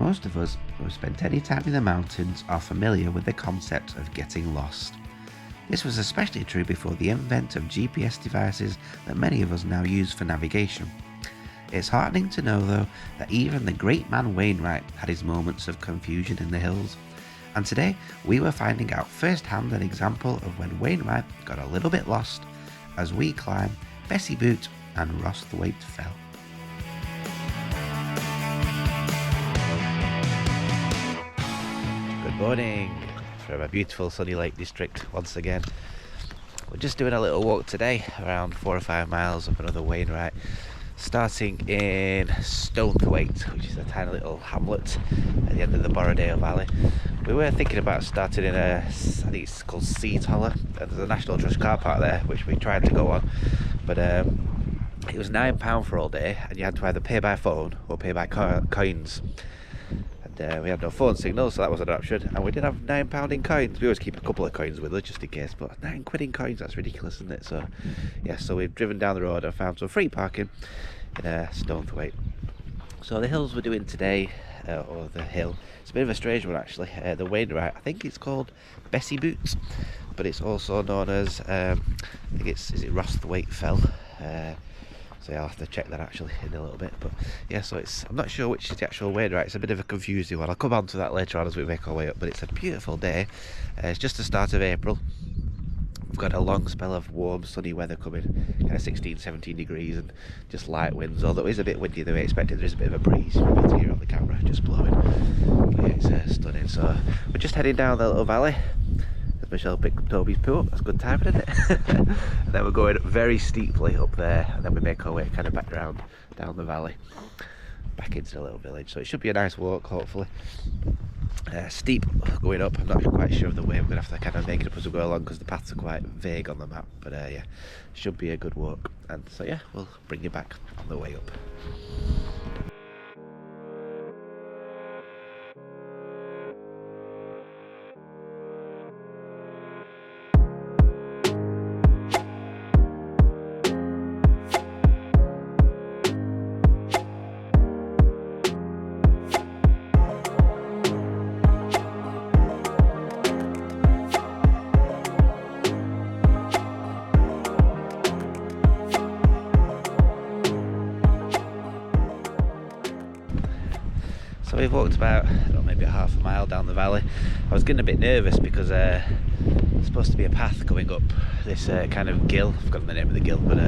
Most of us who have spent any time in the mountains are familiar with the concept of getting lost. This was especially true before the advent of GPS devices that many of us now use for navigation. It's heartening to know though that even the great man Wainwright had his moments of confusion in the hills, and today we were finding out firsthand an example of when Wainwright got a little bit lost as we climb Bessyboot and Rosthwaite Fell. Good morning from a beautiful sunny Lake District once again. We're just doing a little walk today, around 4 or 5 miles up another Wainwright, starting in Stonewaite, which is a tiny little hamlet at the end of the Borrowdale Valley. We were thinking about starting in I think it's called Seat Hollow, and there's a National Trust car park there which we tried to go on, but it was £9 for all day, and you had to either pay by phone or pay by coins. And we had no phone signal, so that was an option, and we did have £9 in coins. We always keep a couple of coins with us just in case, but £9 in coins, that's ridiculous, isn't it? So yeah, so we've driven down the road and found some free parking in Stonewaite. So the hills we're doing today, or the hill, it's a bit of a strange one actually. The Wainwright, I think it's called Bessyboot, but it's also known as I think is it Rosthwaite Fell. So yeah, I'll have to check that actually in a little bit. But yeah, so I'm not sure which is the actual Wainwright. It's a bit of a confusing one. I'll come on to that later on as we make our way up. But it's a beautiful day. It's just the start of April. We've got a long spell of warm sunny weather coming, kind of 16-17 degrees and just light winds, although it is a bit windy than we expected. There's a bit of a breeze, you can hear on the camera just blowing. But yeah, it's stunning. So we're just heading down the little valley. Michelle picked up Toby's poo. That's good time, isn't it? And then we're going very steeply up there, and then we make our way kind of back round down the valley back into the little village. So it should be a nice walk, hopefully. Steep going up. I'm not quite sure of the way. We're going to have to kind of make it up as we go along because the paths are quite vague on the map, but yeah, should be a good walk. And so yeah, we'll bring you back on the way up. So we've walked about, I don't know, maybe half a mile down the valley. I was getting a bit nervous because there's supposed to be a path going up this kind of gill. I've forgotten the name of the gill, but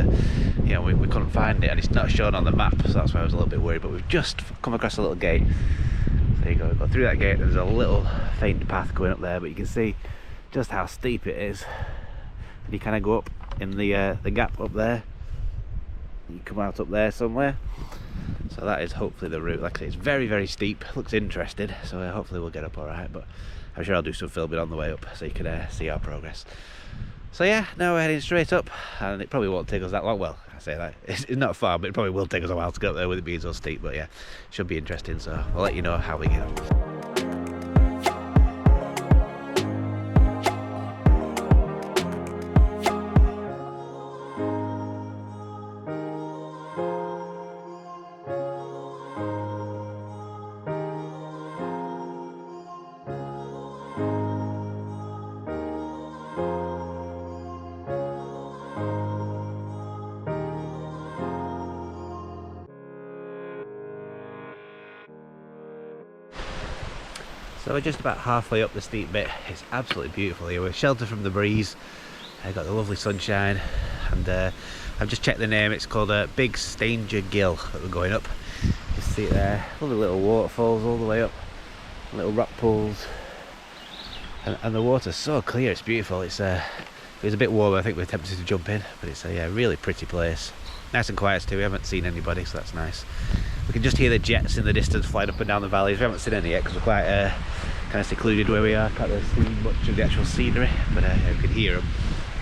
you know, we couldn't find it, and it's not shown on the map, so that's why I was a little bit worried. But we've just come across a little gate. So there you go, we go through that gate. There's a little faint path going up there, but you can see just how steep it is. And you kind of go up in the gap up there. You come out up there somewhere. So that is hopefully the route. Like I say, it's very, very steep. Looks interesting, so hopefully we'll get up all right. But I'm sure I'll do some filming on the way up so you can see our progress. So yeah, now we're heading straight up, and it probably won't take us that long. Well, I say that it's not far, but it probably will take us a while to get up there with it being so steep. But yeah, should be interesting. So I'll let you know how we get on. So we're just about halfway up the steep bit. It's absolutely beautiful here. We're sheltered from the breeze. I've got the lovely sunshine, and I've just checked the name. It's called Big Stanger Gill that we're going up. You can see it there. Lovely little waterfalls all the way up, little rock pools, and the water's so clear. It's beautiful. It was a bit warmer. I think we're tempted to jump in, but it's a really pretty place. Nice and quiet too. We haven't seen anybody, so that's nice. We can just hear the jets in the distance flying up and down the valleys. We haven't seen any yet because we're quite kind of secluded where we are. Can't really see much of the actual scenery, but yeah, we can hear them.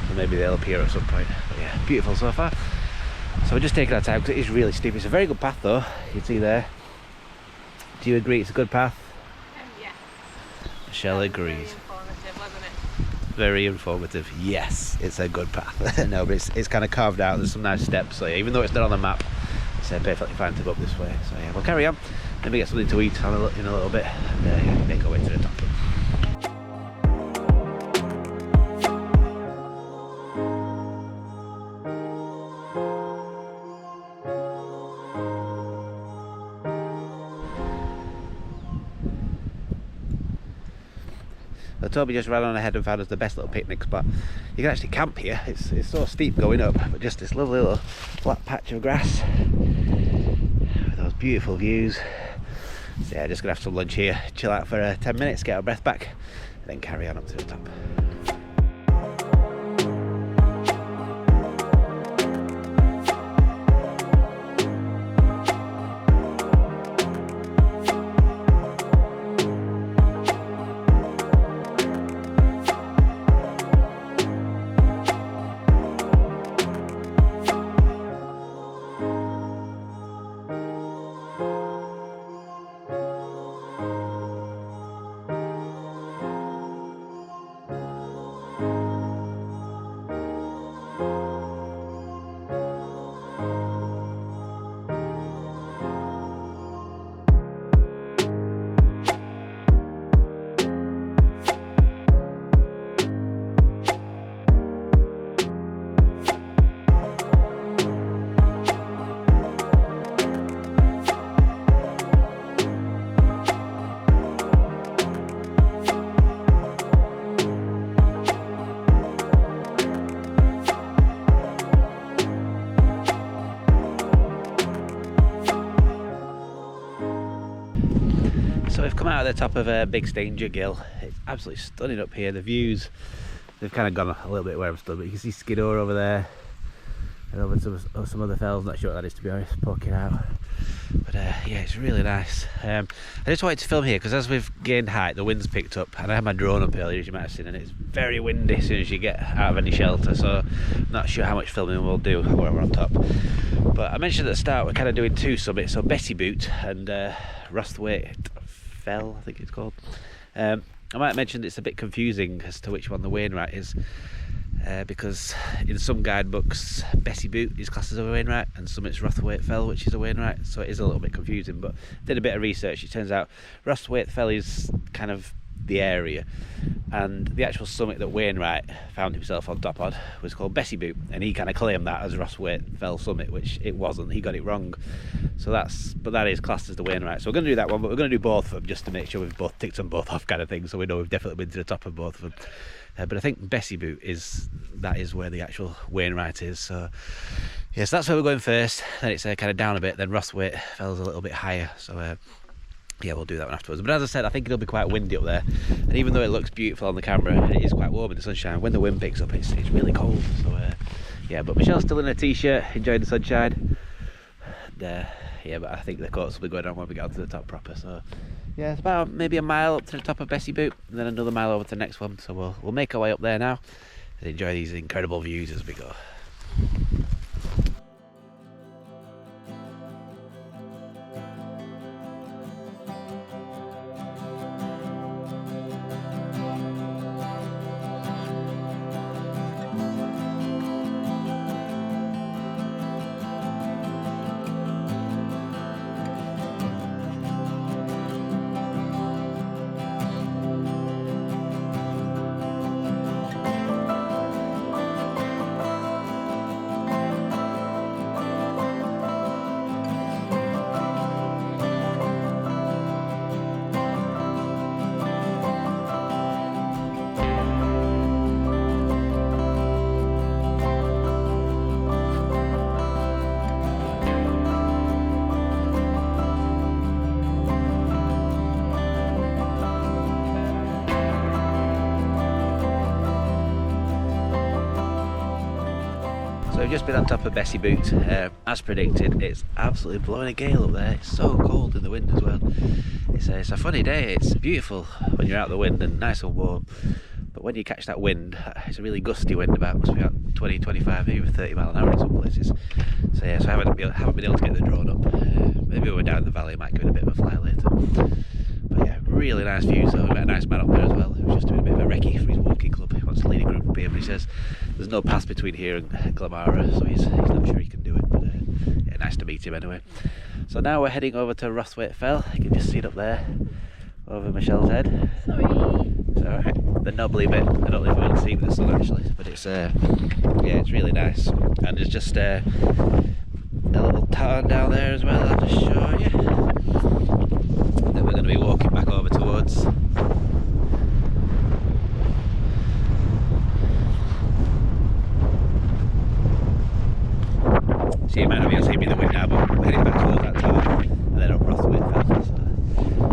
So maybe they'll appear at some point. But yeah, beautiful so far. So we're just taking our time because it is really steep. It's a very good path though. You can see there. Do you agree it's a good path? Yeah. Michelle agrees. Very informative, wasn't it? Very informative. Yes, it's a good path. No, but it's kind of carved out. There's some nice steps. So yeah, even though it's not on the map, it's perfectly fine to go up this way. So yeah, we'll carry on. maybe get something to eat in a little bit, and make our way to the top. So Toby just ran on ahead and found us the best little picnic spot. You can actually camp here. It's so steep going up, but just this lovely little flat patch of grass with those beautiful views. So yeah, just gonna have some lunch here, chill out for 10 minutes, get our breath back, and then carry on up to the top. So we've come out at the top of Big Stanger Gill. It's absolutely stunning up here. The views, they've kind of gone a little bit where I'm stood, but you can see Skiddaw over there and over some other fells. Not sure what that is, to be honest, poking out. But yeah, it's really nice. I just wanted to film here because as we've gained height, the wind's picked up, and I had my drone up earlier, as you might have seen, and it's very windy as soon as you get out of any shelter, so I'm not sure how much filming we'll do while we're on top. But I mentioned at the start we're kind of doing two summits, so Bessyboot and Rosthwaite Fell, I think it's called. I might have mentioned it's a bit confusing as to which one the Wainwright is, because in some guidebooks Bessyboot is classed as a Wainwright and some it's Rosthwaite Fell, which is a Wainwright, so it is a little bit confusing. But did a bit of research. It turns out Rosthwaite Fell is kind of the area, and the actual summit that Wainwright found himself on top of was called Bessyboot, and he kind of claimed that as Rosthwaite Fell summit, which it wasn't. He got it wrong. So that is classed as the Wainwright. So we're going to do that one, but we're going to do both of them just to make sure we've both ticked them both off, kind of thing, so we know we've definitely been to the top of both of them. But I think Bessyboot is where the actual Wainwright is. So yes, that's where we're going first. Then it's kind of down a bit. Then Rosthwaite Fell's a little bit higher. So yeah, we'll do that one afterwards. But as I said, I think it'll be quite windy up there, and even though it looks beautiful on the camera, it is quite warm in the sunshine. When the wind picks up, it's really cold. So yeah, but Michelle's still in her t-shirt, enjoying the sunshine. And, yeah, but I think the coats will be going on when we get onto the top proper. So yeah, it's about maybe a mile up to the top of Bessyboot, and then another mile over to the next one. So we'll make our way up there now and enjoy these incredible views as we go. So we've just been on top of Bessyboot. As predicted, it's absolutely blowing a gale up there. It's so cold in the wind as well. It's a funny day. It's beautiful when you're out the wind and nice and warm. But when you catch that wind, it's a really gusty wind, must be about 20, 25, even 30 mile an hour in some places. So yeah, so I haven't been able to get the drone up. Maybe when we're down in the valley, I might give it a bit of a fly later. But yeah, really nice views. So we met a nice man up there as well. He was just doing a bit of a recce for his walking club. He wants to lead a group up here, but he says there's no pass between here and Glamara, so he's not sure he can do it. But yeah, nice to meet him anyway. So now we're heading over to Rosthwaite Fell. You can just see it up there over Michelle's head. Sorry. It's alright. The knobbly bit, I don't know if you can see with the sun actually, but it's yeah, it's really nice. And there's just a little tarn down there as well, I'll just show you. That we're going to be walking back over towards. So you might not be able to see me in the wind now, but we're heading back towards that tarn and then up Rosthwaite Fell, so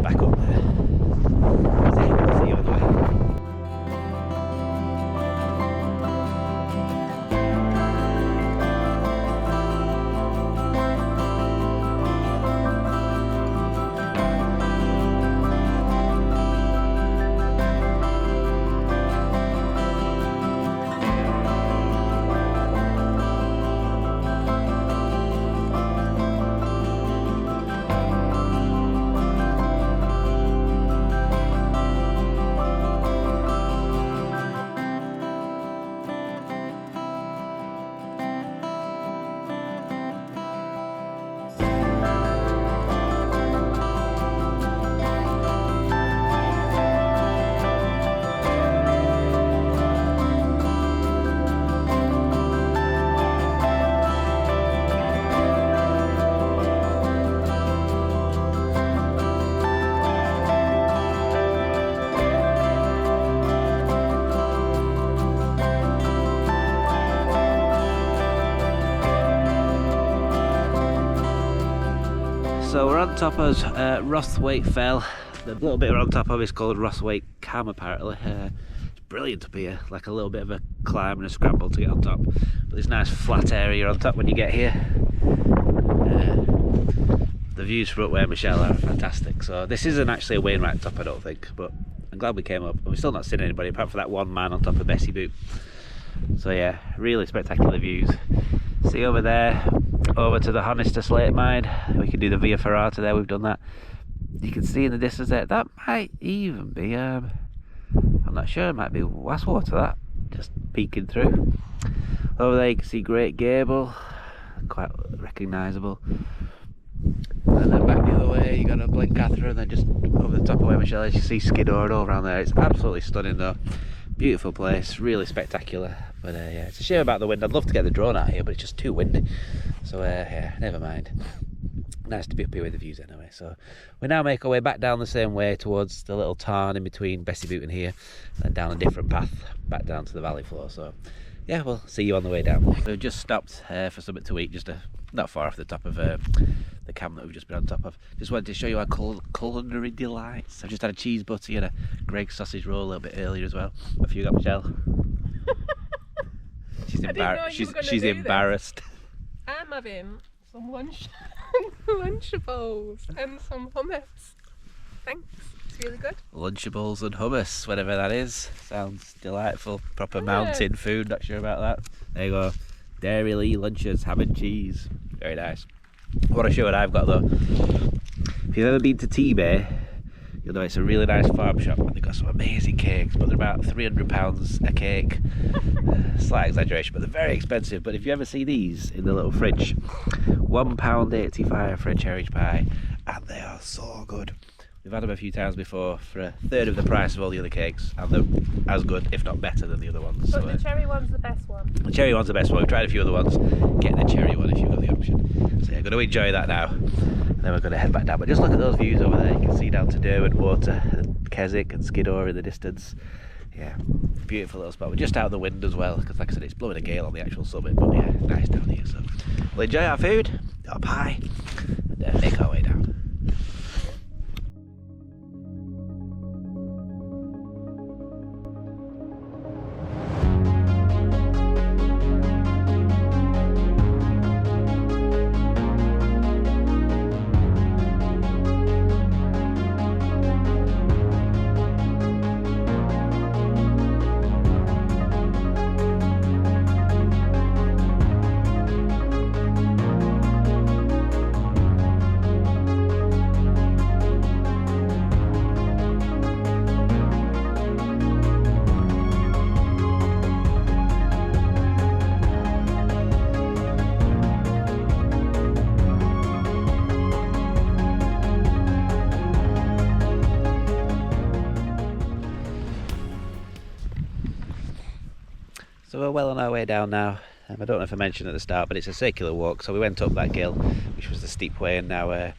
back up there. See you on the way. So we're on top of Rosthwaite Fell. The little bit we're on top of is called Rosthwaite Cam apparently. It's brilliant up here, like a little bit of a climb and a scramble to get on top. But there's a nice flat area on top when you get here. The views from up where Michelle are fantastic. So this isn't actually a Wainwright top, I don't think, but I'm glad we came up. And we've still not seen anybody apart from that one man on top of Bessyboot. So yeah, really spectacular views. See over there, over to the Honister Slate Mine. We can do the Via Ferrata there, we've done that. You can see in the distance there, that might even be, I'm not sure, it might be Westwater that, just peeking through. Over there you can see Great Gable, quite recognisable. And then back the other way, you got a Blencathra, and then just over the top of where Michelle is, you see Skidore all around there. It's absolutely stunning though. Beautiful place, really spectacular. But yeah, it's a shame about the wind. I'd love to get the drone out here, but it's just too windy. So yeah, never mind. Nice to be up here with the views anyway. So we now make our way back down the same way towards the little tarn in between Bessyboot and here, and down a different path back down to the valley floor. So yeah, we'll see you on the way down. We've just stopped for something to eat, just not far off the top of the camp that we've just been on top of. Just wanted to show you our culinary delights. I've just had a cheese butty and a Greg's sausage roll a little bit earlier as well. What have you got, Michelle? She's embarrassed. I'm having some Lunchables and some hummus. Thanks, it's really good. Lunchables and hummus, whatever that is. Sounds delightful. Proper mountain food, not sure about that. There you go. Dairy Lee lunches, ham and cheese. Very nice. I want to show what I've got though. If you've ever been to T-Bay, you'll know it's a really nice farm shop. They've got some amazing cakes, but they're about £300 a cake. Slight exaggeration, but they're very expensive. But if you ever see these in the little fridge, £1.85 for a cherry pie, and they are so good. We've had them a few times before for a third of the price of all the other cakes, and they're as good, if not better, than the other ones. But so, the cherry one's the best one. The cherry one's the best one. We've tried a few other ones. Get the cherry one if you've got the option. So yeah, going to enjoy that now. And then we're going to head back down. But just look at those views over there. You can see down to Derwent Water, and Keswick and Skidore in the distance. Yeah, beautiful little spot. We're just out of the wind as well, because like I said, it's blowing a gale on the actual summit. But yeah, nice down here. So we'll enjoy our food, our pie, and make our way down. So we're well on our way down now. I don't know if I mentioned at the start, but it's a circular walk. So we went up that gill, which was the steep way, and now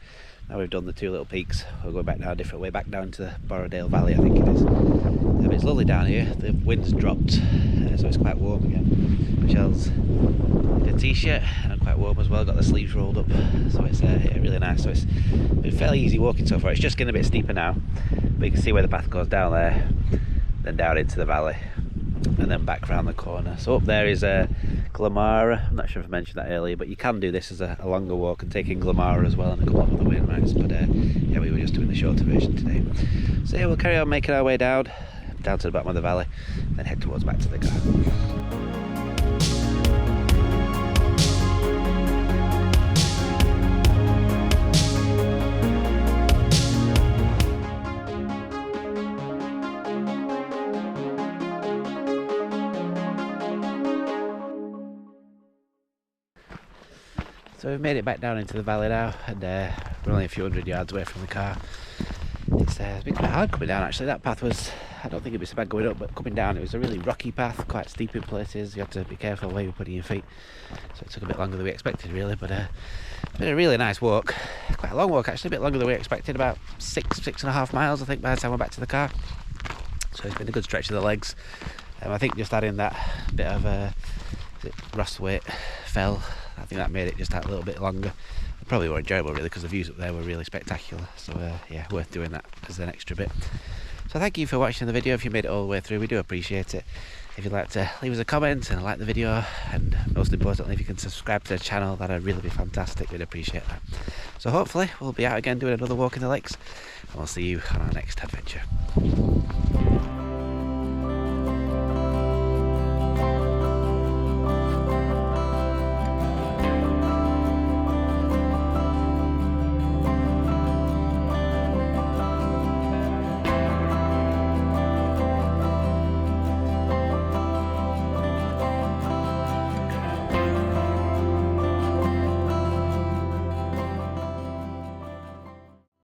we've done the two little peaks. We're going back down a different way, back down to the Borrowdale Valley, I think it is. But it's lovely down here. The wind's dropped, so it's quite warm again. Michelle's in a t-shirt and I'm quite warm as well. Got the sleeves rolled up, so it's yeah, really nice. So it's been fairly easy walking so far. It's just getting a bit steeper now, but you can see where the path goes down there, then down into the valley, and then back round the corner. So up there is Glamara. I'm not sure if I mentioned that earlier, but you can do this as a longer walk and take in Glamara as well and a couple of other Wainwrights. But yeah, we were just doing the shorter version today. So yeah, we'll carry on making our way down to the bottom of the valley, then head towards back to the car. So we've made it back down into the valley now, and we're only a few hundred yards away from the car. It's been quite hard coming down actually. That path was, I don't think it was so bad going up, but coming down it was a really rocky path, quite steep in places. You had to be careful where you were putting your feet, so it took a bit longer than we expected really, but it's been a really nice walk. Quite a long walk actually, a bit longer than we expected, about 6.5 miles I think by the time we're back to the car. So it's been a good stretch of the legs. I think just adding that bit of Rosthwaite Fell, I think that made it just that little bit longer. Probably more enjoyable really, because the views up there were really spectacular. So yeah, worth doing that as an extra bit. So thank you for watching the video. If you made it all the way through, we do appreciate it. If you'd like to leave us a comment and like the video, and most importantly if you can subscribe to the channel, that'd really be fantastic. We'd appreciate that. So hopefully we'll be out again doing another walk in the lakes, and we'll see you on our next adventure.